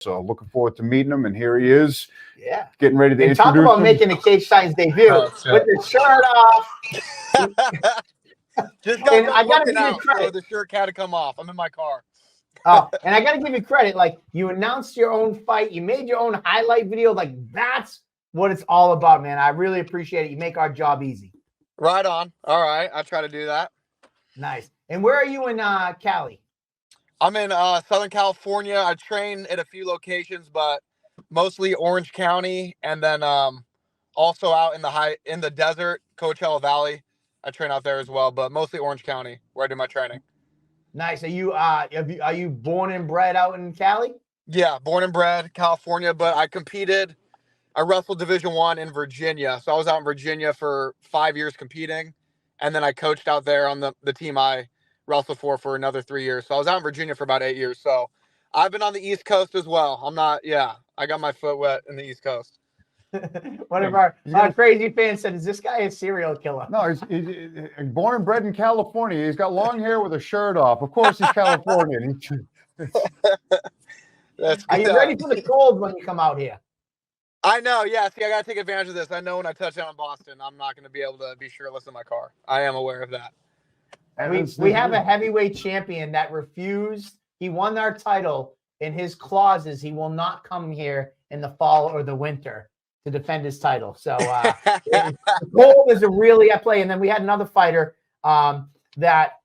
So looking forward to meeting him, and here he is. Yeah, getting ready to talk introduce about him. making the Cage Titans debut with the shirt off. Just got And done I gotta working give you out, credit. so the shirt had to come off. I'm in my car. Oh, and I got to give you credit. Like, you announced your own fight. You made your own highlight video. Like, that's what it's all about, man. I really appreciate it. You make our job easy. Right on. All right. I try to do that. Nice. And where are you in Cali? I'm in Southern California. I train at a few locations, but mostly Orange County, and then also out in the desert, Coachella Valley. I train out there as well, but mostly Orange County where I do my training. Nice. Are you born and bred out in Cali? Yeah, born and bred California, but I wrestled Division I in Virginia. So I was out in Virginia for 5 years competing, and then I coached out there on the team I wrestled for another 3 years. So I was out in Virginia for about 8 years. So I've been on the East Coast as well. I got my foot wet in the East Coast. One of our crazy fans said, "Is this guy a serial killer?" No, he's born and bred in California. He's got long hair with a shirt off. Of course, he's Californian. Are you ready for the cold when you come out here? I know. Yeah. See, I got to take advantage of this. I know when I touch down in Boston, I'm not going to be able to be shirtless in my car. I am aware of that. We have a heavyweight champion that refused. He won our title. In his clauses, he will not come here in the fall or the winter to defend his title. So the cold is really at play. And then we had another fighter that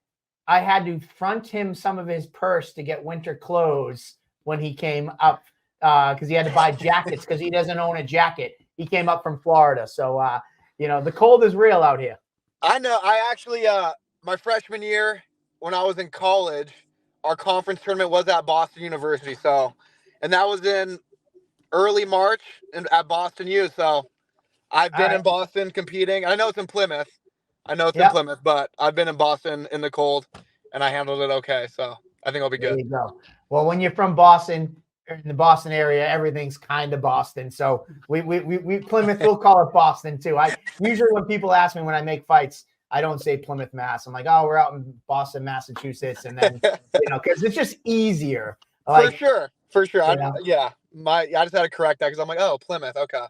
I had to front him some of his purse to get winter clothes when he came up because he had to buy jackets because he doesn't own a jacket. He came up from Florida. So, the cold is real out here. I know. I actually, my freshman year when I was in college, our conference tournament was at Boston University. So, and that was in early March at Boston U. So I've been in Boston competing. I know it's in Plymouth. In Plymouth, but I've been in Boston in the cold and I handled it okay. So I think I'll be good. There you go. Well, when you're from Boston, in the Boston area, everything's kind of Boston. So we Plymouth, we'll call it Boston too. I usually, when people ask me when I make fights, I don't say Plymouth, Mass. I'm like, oh, we're out in Boston, Massachusetts. And then, because it's just easier. Like, For sure. I just had to correct that because I'm like, oh, Plymouth. Okay.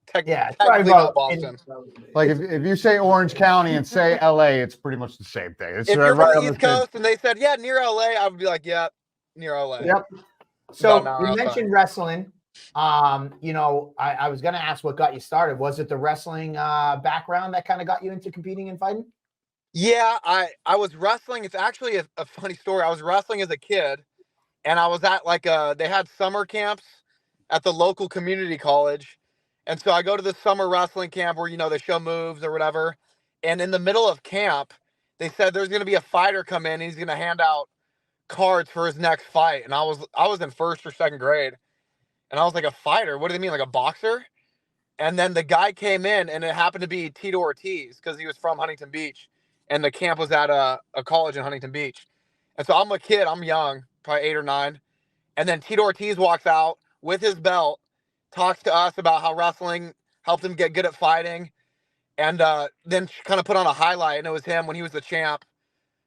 Technically not Boston. Like if you say Orange County and say LA, it's pretty much the same thing. It's if you're right from the East Coast and they said, yeah, near LA, I would be like, yeah, near LA. Yep. So you mentioned wrestling. I was going to ask what got you started. Was it the wrestling background that kind of got you into competing and fighting? Yeah, I was wrestling. It's actually a funny story. I was wrestling as a kid, and I was at they had summer camps at the local community college. And so I go to the summer wrestling camp where, they show moves or whatever. And in the middle of camp, they said there's going to be a fighter come in. And he's going to hand out cards for his next fight. And I was in first or second grade. And I was like, a fighter? What do they mean? Like a boxer? And then the guy came in and it happened to be Tito Ortiz because he was from Huntington Beach. And the camp was at a college in Huntington Beach. And so I'm a kid. I'm young, probably 8 or 9. And then Tito Ortiz walks out with his belt, talks to us about how wrestling helped him get good at fighting, and then kind of put on a highlight, and it was him when he was the champ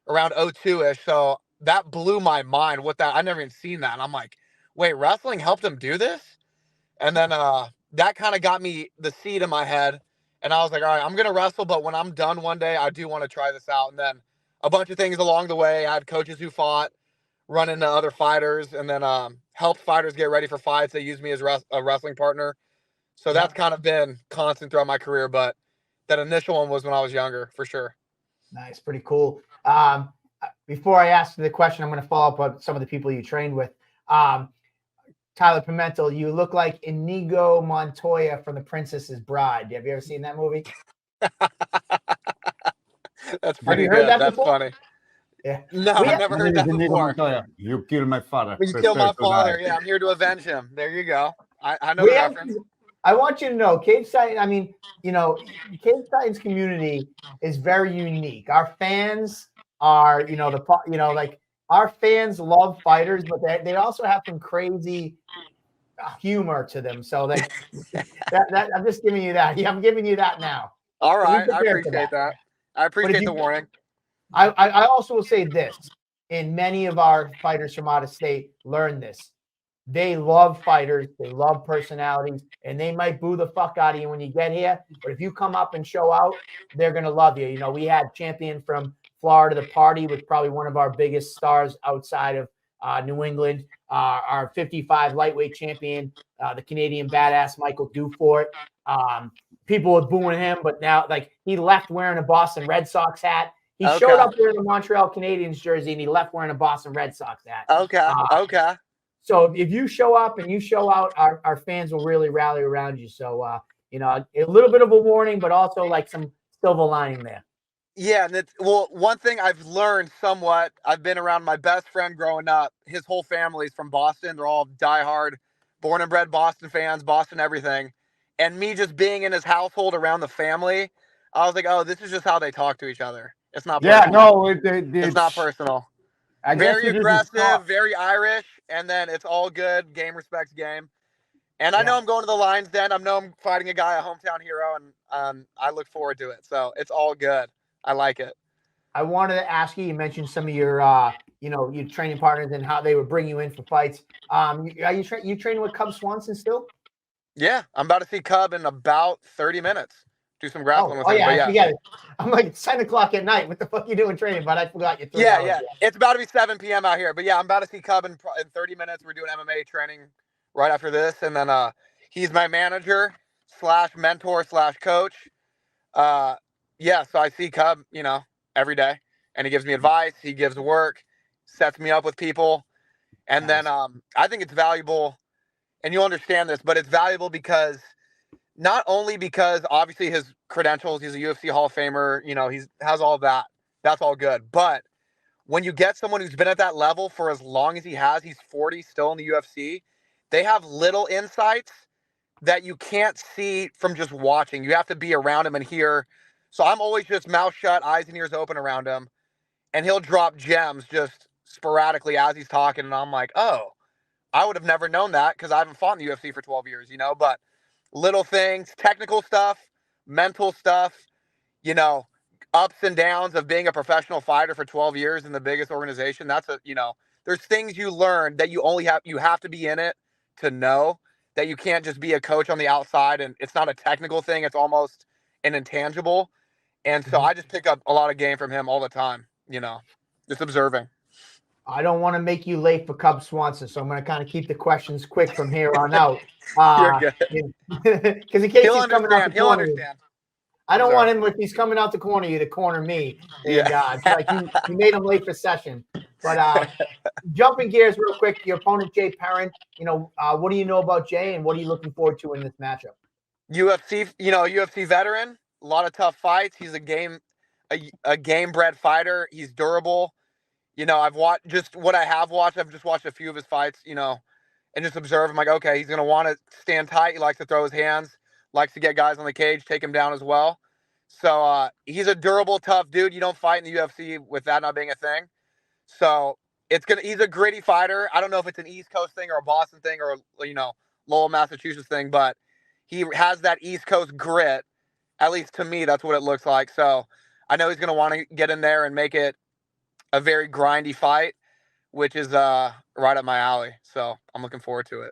around 02-ish. So that blew my mind. I never even seen that. And I'm like, wait, wrestling helped him do this? And then that kind of got me the seed in my head. And I was like, all right, I'm going to wrestle, but when I'm done one day, I do want to try this out. And then a bunch of things along the way. I had coaches who fought, run into other fighters, and then helped fighters get ready for fights. They used me as a wrestling partner. So that's kind of been constant throughout my career. But that initial one was when I was younger, for sure. Nice. Pretty cool. Before I ask you the question, I'm going to follow up on some of the people you trained with. Tyler Pimentel, you look like Inigo Montoya from The Princess's Bride. Have you ever seen that movie? That's pretty good. That's funny. Yeah. No, I've never heard that before. You killed my father. You killed my father. Yeah, I'm here to avenge him. There you go. I know the reference. I want you to know, Cage Titans, Cage Titans community is very unique. Our fans are, our fans love fighters, but they also have some crazy humor to them. So that I'm just giving you that. Yeah, I'm giving you that now. All right. I appreciate that. I appreciate the warning. I also will say this, and many of our fighters from out of state learn this. they love fighters, they love personalities, and they might boo the fuck out of you when you get here. But if you come up and show out, they're gonna love you. You know, we had champion from Florida, the party with probably one of our biggest stars outside of New England, our 55 lightweight champion, the Canadian badass Michael Dufort. People were booing him, but now like he left wearing a Boston Red Sox hat. He showed up wearing a Montreal Canadiens jersey, and he left wearing a Boston Red Sox hat. Okay. So if you show up and you show out, our fans will really rally around you. So, you know, a little bit of a warning, but also like some silver lining there. Yeah, and one thing I've learned somewhat, I've been around my best friend growing up. His whole family's from Boston. They're all diehard, born and bred Boston fans, Boston everything. And me just being in his household around the family, I was like, oh, this is just how they talk to each other. It's not personal. It's not personal. Very aggressive, very Irish, and then it's all good. Game respects game. And I know I'm going to the Lions Den. I know I'm fighting a guy, a hometown hero, and I look forward to it. So it's all good. I like it. I wanted to ask you, you mentioned some of your, you know, your training partners and how they would bring you in for fights. Are you training with Cub Swanson still? Yeah, I'm about to see Cub in about 30 minutes. Do some grappling with him. Yeah, I forget it. I'm like, it's 10 o'clock at night. What the fuck are you doing training? But I forgot you. Yeah. It's about to be 7 p.m. out here. But yeah, I'm about to see Cub in 30 minutes. We're doing MMA training right after this. And then he's my manager / mentor / coach. Yeah, so I see Cub, you know, every day. And he gives me advice. He gives work, sets me up with people. And then I think it's valuable, and you'll understand this, but it's valuable because not only because obviously his credentials, he's a UFC Hall of Famer, you know, he has all that. That's all good. But when you get someone who's been at that level for as long as he has, he's 40 still in the UFC, they have little insights that you can't see from just watching. You have to be around him and hear. So I'm always just mouth shut, eyes and ears open around him. And he'll drop gems just sporadically as he's talking. And I'm like, oh, I would have never known that because I haven't fought in the UFC for 12 years, you know, but little things, technical stuff, mental stuff, you know, ups and downs of being a professional fighter for 12 years in the biggest organization. That's you know, there's things you learn that you have to be in it to know, that you can't just be a coach on the outside. And it's not a technical thing. It's almost an intangible. And so I just pick up a lot of game from him all the time, you know, just observing. I don't want to make you late for Cub Swanson, so I'm going to kind of keep the questions quick from here on out. You're good. Because in case He'll he's coming out the corner, I don't want him, if he's coming out the corner, you to corner me. And, like you made him late for session. But jumping gears real quick, your opponent, Jay Perrin, you know, what do you know about Jay, and what are you looking forward to in this matchup? UFC veteran, a lot of tough fights. He's a game-bred fighter. He's durable. You know, I've watched just what I have watched. I've just watched a few of his fights, you know, and just observe. I'm like, okay, he's going to want to stand tight. He likes to throw his hands, likes to get guys on the cage, take him down as well. So he's a durable, tough dude. You don't fight in the UFC with that not being a thing. So he's a gritty fighter. I don't know if it's an East Coast thing or a Boston thing or, you know, Lowell, Massachusetts thing, but he has that East Coast grit. At least to me, that's what it looks like. So I know he's going to want to get in there and make it a very grindy fight, which is right up my alley. So I'm looking forward to it.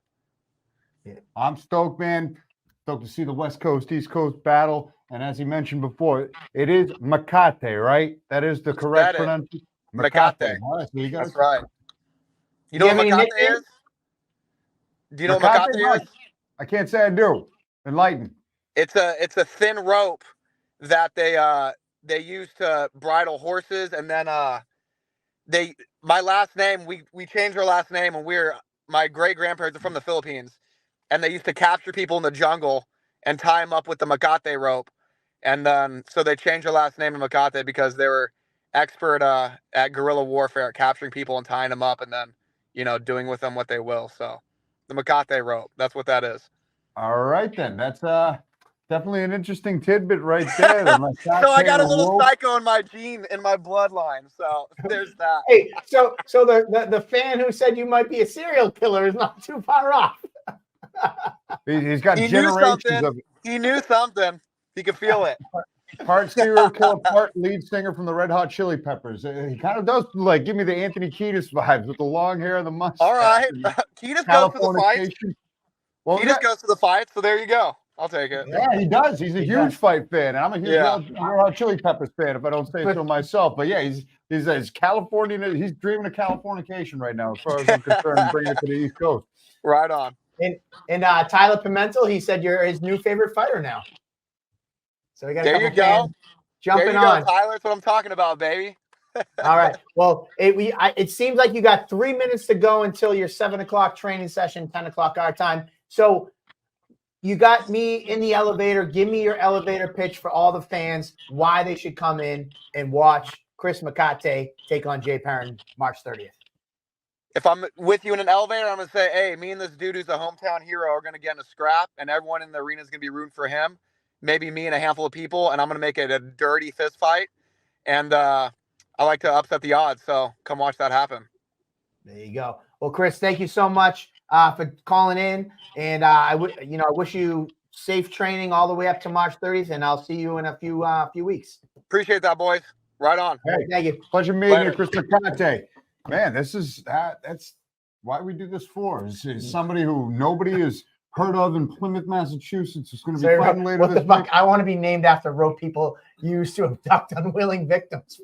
Yeah. I'm stoked, man. Stoked to see the West Coast, East Coast battle. And as you mentioned before, it is Mecate, right? That is the correct pronunciation. Mecate. Right, so that's right. You know what Mecate is? Do you know what Mecate is? I can't say I do. Enlighten. It's a thin rope that they use to bridle horses, and then my last name, we changed our last name, and my great grandparents are from the Philippines, and they used to capture people in the jungle and tie them up with the Mecate rope, and then so they changed their last name to Mecate because they were expert at guerrilla warfare, at capturing people and tying them up, and then, you know, doing with them what they will. So the Mecate rope, that's what that is. All right then, that's definitely an interesting tidbit right there. So I got a little psycho in my in my bloodline. So there's that. Hey, so the fan who said you might be a serial killer is not too far off. He's got generations of it. He knew something. He could feel it. Part serial killer, part lead singer from the Red Hot Chili Peppers. He kind of does like give me the Anthony Kiedis vibes with the long hair and the mustache. All right. Kiedis goes to the fights. Well, Kiedis goes to the fights, so there you go. I'll take it. Yeah, he does. He's a huge fight fan. And I'm a huge Red Hot Chili Peppers fan, if I don't say so myself. But yeah, he's Californian. He's dreaming of Californication right now, as far as I'm concerned, and bringing it to the East Coast. Right on. And Tyler Pimentel, he said you're his new favorite fighter now. So we got there you go. Jumping there you on. Go, Tyler, that's what I'm talking about, baby. All right. Well, it seems like you got 3 minutes to go until your 7 o'clock training session, 10 o'clock our time. So you got me in the elevator. Give me your elevator pitch for all the fans, why they should come in and watch Chris Mecate take on Jay Perrin March 30th. If I'm with you in an elevator, I'm going to say, hey, me and this dude who's a hometown hero are going to get in a scrap, and everyone in the arena is going to be rooting for him. Maybe me and a handful of people, and I'm going to make it a dirty fist fight. And I like to upset the odds, so come watch that happen. There you go. Well, Chris, thank you so much for calling in, and I wish you safe training all the way up to March 30th, and I'll see you in a few weeks. Appreciate that, boys. Right on. Hey, thank you. Pleasure meeting you, Chris Mecate. Man, that's why we do this for. Is somebody who nobody has heard of in Plymouth, Massachusetts is going to be fighting later this week. I want to be named after rope people used to abduct unwilling victims.